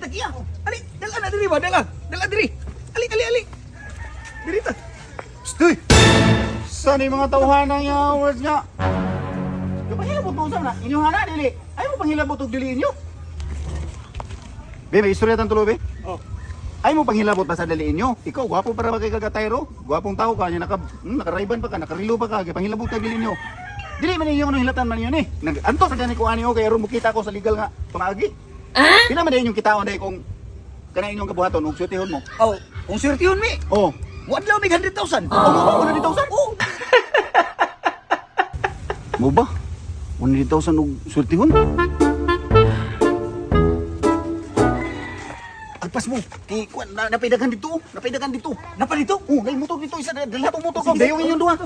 takiya. Ali, dala na diri ba? Dala diri. Ali. Diri ta. Stoy! Saan yung mga tauhan ng words nga? Yung panghilabot mo sa na, inyong hana, dili. Ayaw mo panghilabot og dili inyo. Be, may istorya tang tulo, be? Oh. Ayaw mo panghilabot pa sa dali inyo. Ikaw, gwapo para ba kay kagatayro? Gwapong tao ka, nakarayban pa ka, nakarilo pa ka, kaya panghilabot ka dili inyo. Dili man yung hilatan man yun eh. Anto sa gani ko ani okay, aron mo kita ko sa legal nga pamagi. Pila man din yung kitaon dai kung kana inyong kabuhaton og sutihon mo. Oh, kung swertihon mi. Oh. Wadlaw mig 100,000. Oh, 100,000? Oh. Mo ba? 100,000 og sutihon? Agpas mo. Eh, kuan napaidagan dito. Napaidagan dito. Napalito. Oh, nay motor dito isa dala to motor ko. Dayong inyong duha.